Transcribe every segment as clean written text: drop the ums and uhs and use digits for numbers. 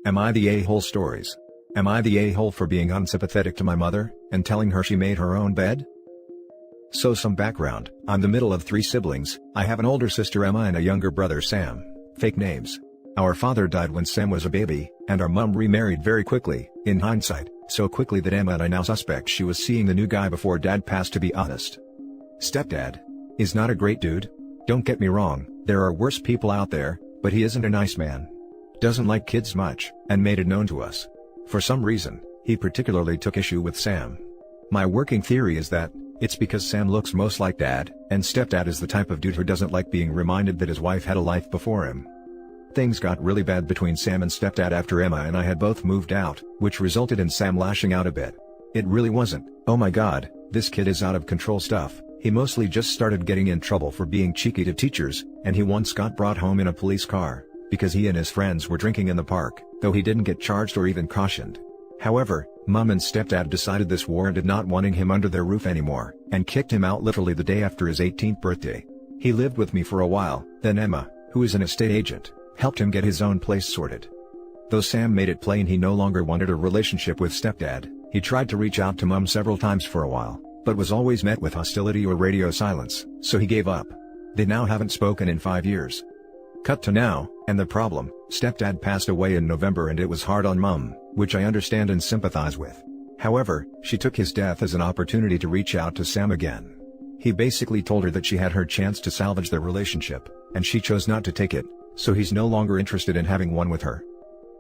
Am I the a-hole stories? Am I the a-hole for being unsympathetic to my mother, and telling her she made her own bed? So some background, I'm the middle of 3 siblings. I have an older sister Emma and a younger brother Sam, fake names. Our father died when Sam was a baby, and our mum remarried very quickly, in hindsight, so quickly that Emma and I now suspect she was seeing the new guy before dad passed, to be honest. Stepdad is not a great dude. Don't get me wrong, there are worse people out there, but he isn't a nice man. Doesn't like kids much, and made it known to us. For some reason, he particularly took issue with Sam. My working theory is that it's because Sam looks most like dad, and stepdad is the type of dude who doesn't like being reminded that his wife had a life before him. Things got really bad between Sam and stepdad after Emma and I had both moved out, which resulted in Sam lashing out a bit. It really wasn't, "Oh my god, this kid is out of control" stuff. He mostly just started getting in trouble for being cheeky to teachers, and he once got brought home in a police car, because he and his friends were drinking in the park, though he didn't get charged or even cautioned. However, Mum and stepdad decided this warranted not wanting him under their roof anymore, and kicked him out literally the day after his 18th birthday. He lived with me for a while, then Emma, who is an estate agent, helped him get his own place sorted. Though Sam made it plain he no longer wanted a relationship with stepdad, he tried to reach out to Mum several times for a while, but was always met with hostility or radio silence, so he gave up. They now haven't spoken in 5 years. Cut to now, and the problem: stepdad passed away in November and it was hard on Mum, which I understand and sympathize with. However, she took his death as an opportunity to reach out to Sam again. He basically told her that she had her chance to salvage their relationship, and she chose not to take it, so he's no longer interested in having one with her.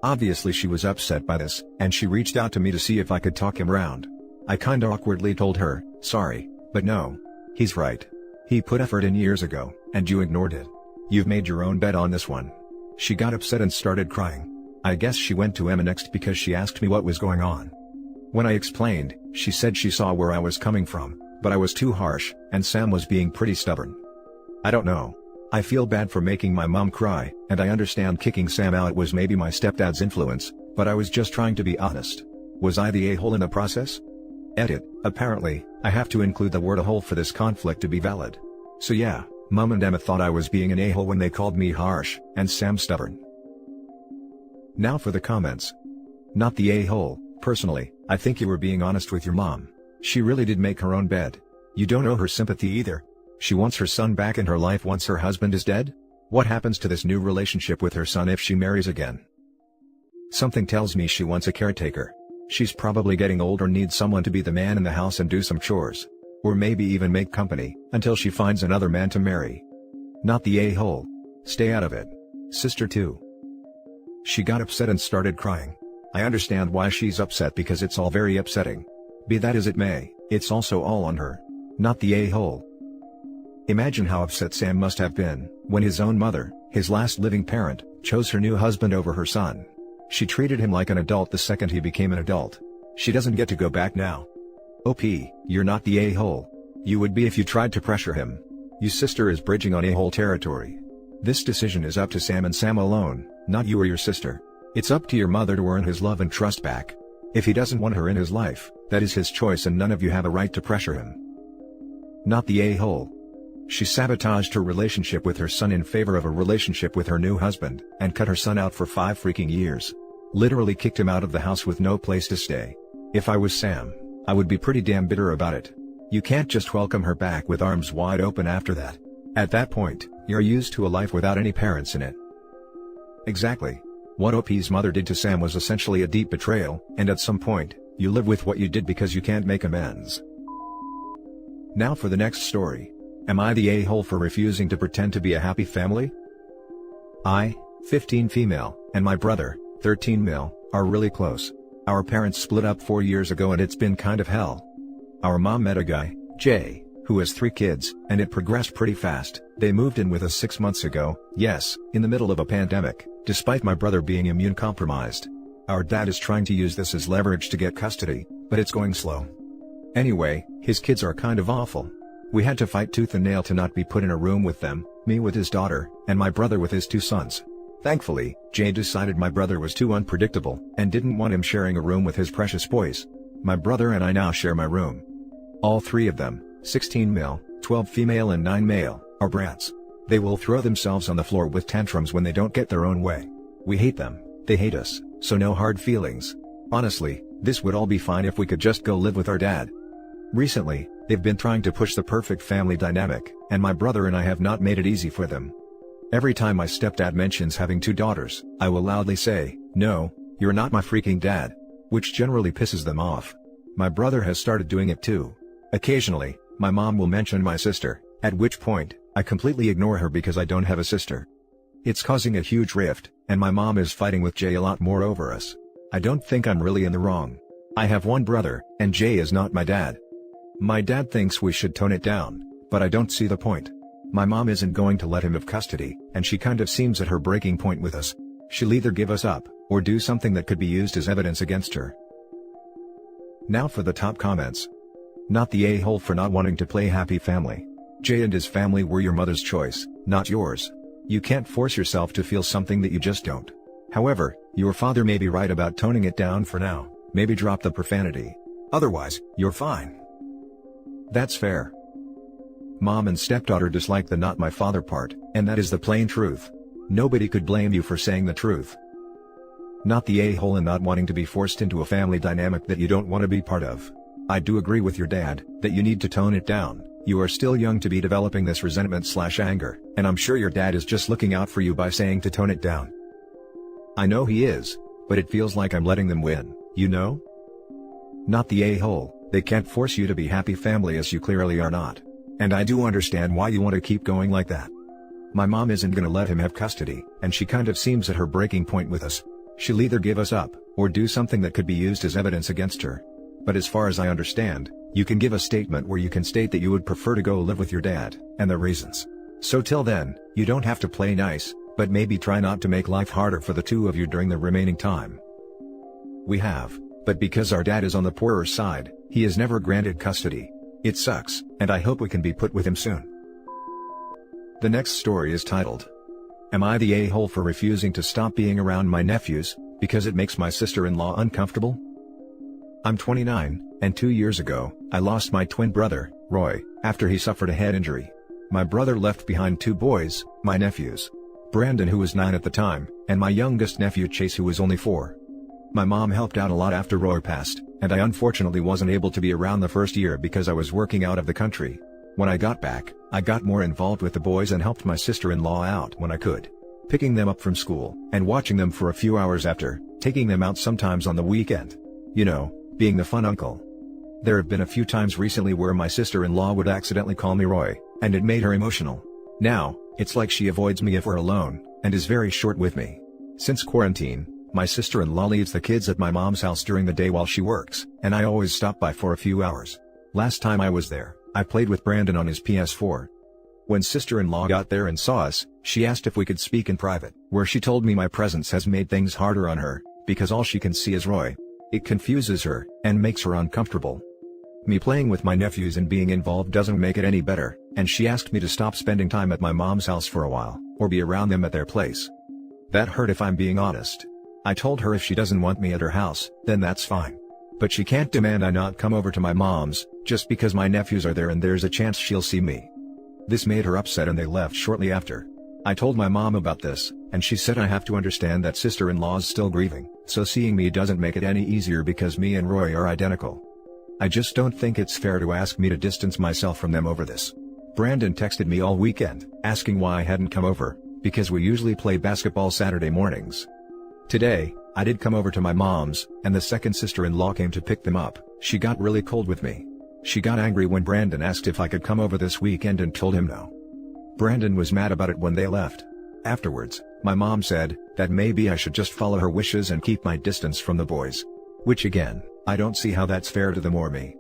Obviously she was upset by this, and she reached out to me to see if I could talk him around. I kinda awkwardly told her, "Sorry, but no. He's right. He put effort in years ago, and you ignored it. You've made your own bed on this one." She got upset and started crying. I guess she went to Emma next because she asked me what was going on. When I explained, she said she saw where I was coming from, but I was too harsh, and Sam was being pretty stubborn. I don't know. I feel bad for making my mom cry, and I understand kicking Sam out was maybe my stepdad's influence, but I was just trying to be honest. Was I the a-hole in the process? Edit: apparently, I have to include the word a-hole for this conflict to be valid. So yeah, Mum and Emma thought I was being an a-hole when they called me harsh, and Sam stubborn. Now for the comments. Not the a-hole. Personally, I think you were being honest with your mom. She really did make her own bed. You don't owe her sympathy either. She wants her son back in her life once her husband is dead? What happens to this new relationship with her son if she marries again? Something tells me she wants a caretaker. She's probably getting old or needs someone to be the man in the house and do some chores. Or maybe even make company, until she finds another man to marry. Not the a-hole. Stay out of it. Sister 2. She got upset and started crying. I understand why she's upset because it's all very upsetting. Be that as it may, it's also all on her. Not the a-hole. Imagine how upset Sam must have been, when his own mother, his last living parent, chose her new husband over her son. She treated him like an adult the second he became an adult. She doesn't get to go back now. OP, you're not the a-hole. You would be if you tried to pressure him. Your sister is bridging on a-hole territory. This decision is up to Sam and Sam alone, not you or your sister. It's up to your mother to earn his love and trust back. If he doesn't want her in his life, that is his choice and none of you have a right to pressure him. Not the a-hole. She sabotaged her relationship with her son in favor of a relationship with her new husband, and cut her son out for 5 freaking years. Literally kicked him out of the house with no place to stay. If I was Sam, I would be pretty damn bitter about it. You can't just welcome her back with arms wide open after that. At that point, you're used to a life without any parents in it. Exactly. What OP's mother did to Sam was essentially a deep betrayal, and at some point, you live with what you did because you can't make amends. Now for the next story. Am I the a-hole for refusing to pretend to be a happy family? I, 15 female, and my brother, 13 male, are really close. Our parents split up 4 years ago and it's been kind of hell. Our mom met a guy, Jay, who has 3 kids, and it progressed pretty fast. They moved in with us 6 months ago, yes, in the middle of a pandemic, despite my brother being immune compromised. Our dad is trying to use this as leverage to get custody, but it's going slow. Anyway, his kids are kind of awful. We had to fight tooth and nail to not be put in a room with them, me with his daughter, and my brother with his 2 sons. Thankfully, Jay decided my brother was too unpredictable, and didn't want him sharing a room with his precious boys. My brother and I now share my room. All 3 of them, 16 male, 12 female and 9 male, are brats. They will throw themselves on the floor with tantrums when they don't get their own way. We hate them, they hate us, so no hard feelings. Honestly, this would all be fine if we could just go live with our dad. Recently, they've been trying to push the perfect family dynamic, and my brother and I have not made it easy for them. Every time my stepdad mentions having 2 daughters, I will loudly say, "No, you're not my freaking dad," which generally pisses them off. My brother has started doing it too. Occasionally, my mom will mention my sister, at which point, I completely ignore her because I don't have a sister. It's causing a huge rift, and my mom is fighting with Jay a lot more over us. I don't think I'm really in the wrong. I have one brother, and Jay is not my dad. My dad thinks we should tone it down, but I don't see the point. My mom isn't going to let him have custody, and she kind of seems at her breaking point with us. She'll either give us up, or do something that could be used as evidence against her. Now for the top comments. Not the a-hole for not wanting to play happy family. Jay and his family were your mother's choice, not yours. You can't force yourself to feel something that you just don't. However, your father may be right about toning it down for now, maybe drop the profanity. Otherwise, you're fine. That's fair. Mom and stepdaughter dislike the "not my father" part, and that is the plain truth. Nobody could blame you for saying the truth. Not the a-hole in not wanting to be forced into a family dynamic that you don't want to be part of. I do agree with your dad, that you need to tone it down. You are still young to be developing this resentment/anger, and I'm sure your dad is just looking out for you by saying to tone it down. I know he is, but it feels like I'm letting them win, you know? Not the a-hole, they can't force you to be happy family as you clearly are not. And I do understand why you want to keep going like that. My mom isn't gonna let him have custody, and she kind of seems at her breaking point with us. She'll either give us up, or do something that could be used as evidence against her. But as far as I understand, you can give a statement where you can state that you would prefer to go live with your dad, and the reasons. So till then, you don't have to play nice, but maybe try not to make life harder for the 2 of you during the remaining time. We have, but because our dad is on the poorer side, he is never granted custody. It sucks, and I hope we can be put with him soon. The next story is titled, "Am I the a-hole for refusing to stop being around my nephews, because it makes my sister-in-law uncomfortable?" I'm 29, and 2 years ago, I lost my twin brother, Roy, after he suffered a head injury. My brother left behind 2 boys, my nephews. Brandon, who was 9 at the time, and my youngest nephew Chase, who was only 4. My mom helped out a lot after Roy passed, and I unfortunately wasn't able to be around the first year because I was working out of the country. When I got back, I got more involved with the boys and helped my sister-in-law out when I could. Picking them up from school, and watching them for a few hours after, taking them out sometimes on the weekend. You know, being the fun uncle. There have been a few times recently where my sister-in-law would accidentally call me Roy, and it made her emotional. Now, it's like she avoids me if we're alone, and is very short with me. Since quarantine, my sister-in-law leaves the kids at my mom's house during the day while she works, and I always stop by for a few hours. Last time I was there, I played with Brandon on his PS4. When sister-in-law got there and saw us, she asked if we could speak in private, where she told me my presence has made things harder on her, because all she can see is Roy. It confuses her, and makes her uncomfortable. Me playing with my nephews and being involved doesn't make it any better, and she asked me to stop spending time at my mom's house for a while, or be around them at their place. That hurt if I'm being honest. I told her if she doesn't want me at her house, then that's fine. But she can't demand I not come over to my mom's, just because my nephews are there and there's a chance she'll see me. This made her upset and they left shortly after. I told my mom about this, and she said I have to understand that sister-in-law's still grieving, so seeing me doesn't make it any easier because me and Roy are identical. I just don't think it's fair to ask me to distance myself from them over this. Brandon texted me all weekend, asking why I hadn't come over, because we usually play basketball Saturday mornings. Today, I did come over to my mom's, and the second sister-in-law came to pick them up. She got really cold with me. She got angry when Brandon asked if I could come over this weekend and told him no. Brandon was mad about it when they left. Afterwards, my mom said that maybe I should just follow her wishes and keep my distance from the boys. Which again, I don't see how that's fair to them or me.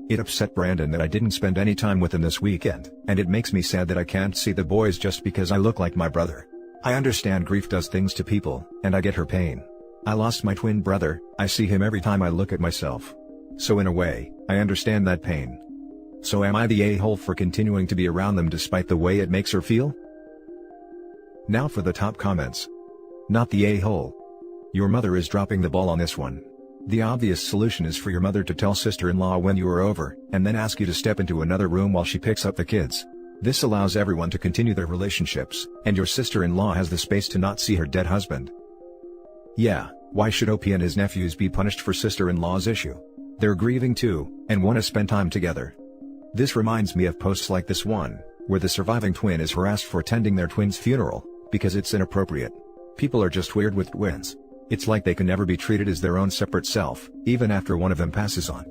It upset Brandon that I didn't spend any time with him this weekend, and it makes me sad that I can't see the boys just because I look like my brother. I understand grief does things to people, and I get her pain. I lost my twin brother, I see him every time I look at myself. So in a way, I understand that pain. So am I the a-hole for continuing to be around them despite the way it makes her feel? Now for the top comments. Not the a-hole. Your mother is dropping the ball on this one. The obvious solution is for your mother to tell sister-in-law when you are over, and then ask you to step into another room while she picks up the kids. This allows everyone to continue their relationships, and your sister-in-law has the space to not see her dead husband. Yeah, Why should OP and his nephews be punished for sister-in-law's issue? They're grieving too, and want to spend time together. This reminds me of posts like this one, where the surviving twin is harassed for attending their twin's funeral, because it's inappropriate. People are just weird with twins. It's like they can never be treated as their own separate self, even after one of them passes on.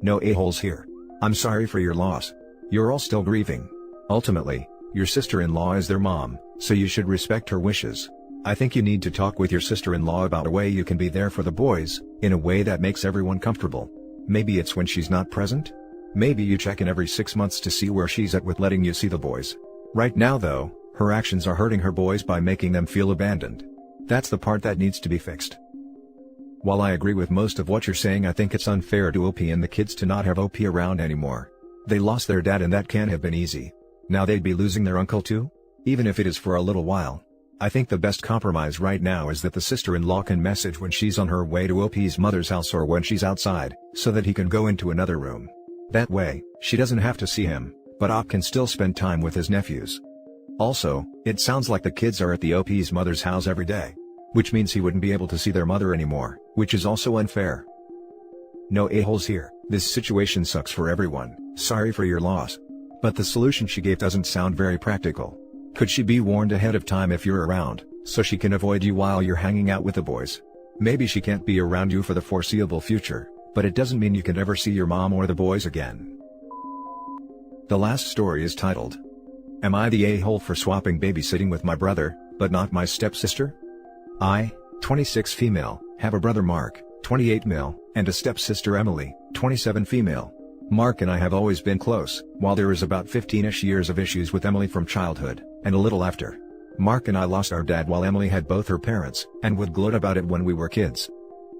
No a-holes here. I'm sorry for your loss. You're all still grieving. Ultimately, your sister-in-law is their mom, so you should respect her wishes. I think you need to talk with your sister-in-law about a way you can be there for the boys, in a way that makes everyone comfortable. Maybe it's when she's not present? Maybe you check in every 6 months to see where she's at with letting you see the boys. Right now though, her actions are hurting her boys by making them feel abandoned. That's the part that needs to be fixed. While I agree with most of what you're saying, I think it's unfair to OP and the kids to not have OP around anymore. They lost their dad and that can't have been easy. Now they'd be losing their uncle too? Even if it is for a little while. I think the best compromise right now is that the sister-in-law can message when she's on her way to OP's mother's house or when she's outside, so that he can go into another room. That way, she doesn't have to see him, but OP can still spend time with his nephews. Also, it sounds like the kids are at the OP's mother's house every day. Which means he wouldn't be able to see their mother anymore, which is also unfair. No a-holes here, this situation sucks for everyone, sorry for your loss. But the solution she gave doesn't sound very practical. Could she be warned ahead of time if you're around, so she can avoid you while you're hanging out with the boys? Maybe she can't be around you for the foreseeable future, but it doesn't mean you can ever see your mom or the boys again. The last story is titled, Am I the a-hole for swapping babysitting with my brother, but not my stepsister? I, 26 female, have a brother Mark, 28 male, and a stepsister Emily, 27 female. Mark and I have always been close, while there is about 15-ish years of issues with Emily from childhood, and a little after. Mark and I lost our dad while Emily had both her parents, and would gloat about it when we were kids.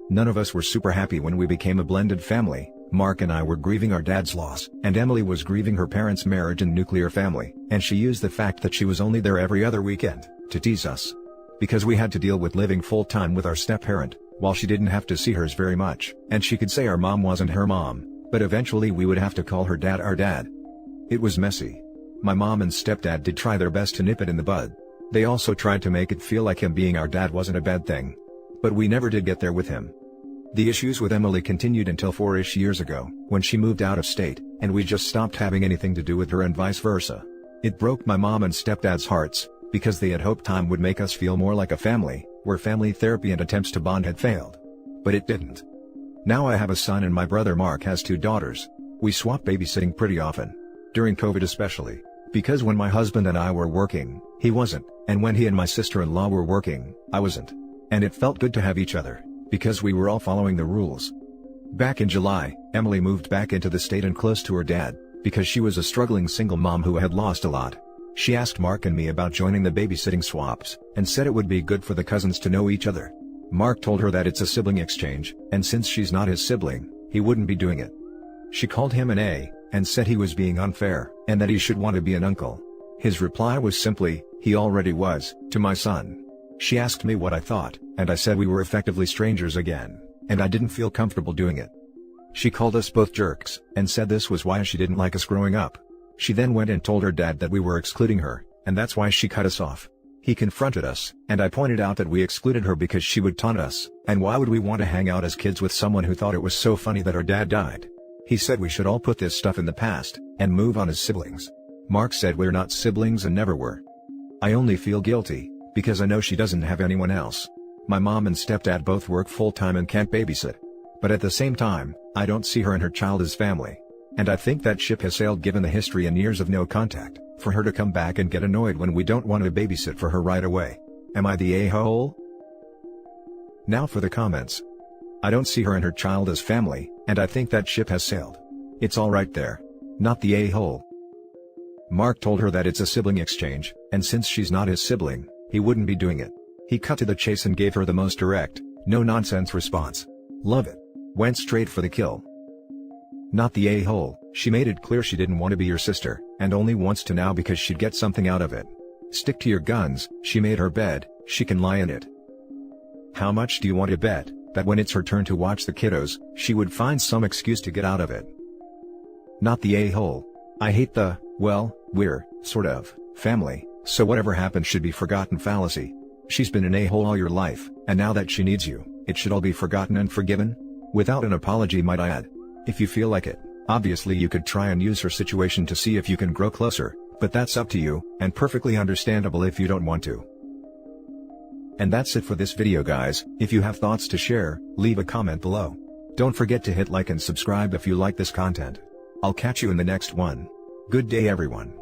None of us were super happy when we became a blended family. Mark and I were grieving our dad's loss, and Emily was grieving her parents' marriage and nuclear family, and she used the fact that she was only there every other weekend, to tease us. Because we had to deal with living full-time with our step-parent, while she didn't have to see hers very much, and she could say our mom wasn't her mom, but eventually we would have to call her dad our dad. It was messy. My mom and stepdad did try their best to nip it in the bud. They also tried to make it feel like him being our dad wasn't a bad thing. But we never did get there with him. The issues with Emily continued until 4-ish years ago, when she moved out of state, and we just stopped having anything to do with her and vice versa. It broke my mom and stepdad's hearts, because they had hoped time would make us feel more like a family, where family therapy and attempts to bond had failed. But it didn't. Now I have a son and my brother Mark has 2 daughters. We swap babysitting pretty often. During COVID especially. Because when my husband and I were working, he wasn't, and when he and my sister-in-law were working, I wasn't. And it felt good to have each other, because we were all following the rules. Back in July, Emily moved back into the state and close to her dad, because she was a struggling single mom who had lost a lot. She asked Mark and me about joining the babysitting swaps, and said it would be good for the cousins to know each other. Mark told her that it's a sibling exchange, and since she's not his sibling, he wouldn't be doing it. She called him an A, and said he was being unfair, and that he should want to be an uncle. His reply was simply, he already was, to my son. She asked me what I thought, and I said we were effectively strangers again, and I didn't feel comfortable doing it. She called us both jerks, and said this was why she didn't like us growing up. She then went and told her dad that we were excluding her, and that's why she cut us off. He confronted us, and I pointed out that we excluded her because she would taunt us, and why would we want to hang out as kids with someone who thought it was so funny that our dad died? He said we should all put this stuff in the past, and move on as siblings. Mark said we're not siblings and never were. I only feel guilty, because I know she doesn't have anyone else. My mom and stepdad both work full-time and can't babysit. But at the same time, I don't see her and her child as family. And I think that ship has sailed given the history and years of no contact, for her to come back and get annoyed when we don't want to babysit for her right away. Am I the a-hole? Now for the comments. I don't see her and her child as family, and I think that ship has sailed. It's all right there. Not the a-hole. Mark told her that it's a sibling exchange, and since she's not his sibling, he wouldn't be doing it. He cut to the chase and gave her the most direct, no-nonsense response. Love it. Went straight for the kill. Not the a-hole. She made it clear she didn't want to be your sister, and only wants to now because she'd get something out of it. Stick to your guns. She made her bed, she can lie in it. How much do you want to bet that when it's her turn to watch the kiddos, she would find some excuse to get out of it? Not the a-hole. I hate the, well, we're, sort of, family, so whatever happened should be forgotten fallacy. She's been an a-hole all your life, and now that she needs you, it should all be forgotten and forgiven? Without an apology, might I add. If you feel like it, obviously you could try and use her situation to see if you can grow closer, but that's up to you, and perfectly understandable if you don't want to. And that's it for this video, guys. If you have thoughts to share, leave a comment below. Don't forget to hit like and subscribe if you like this content. I'll catch you in the next one. Good day, everyone.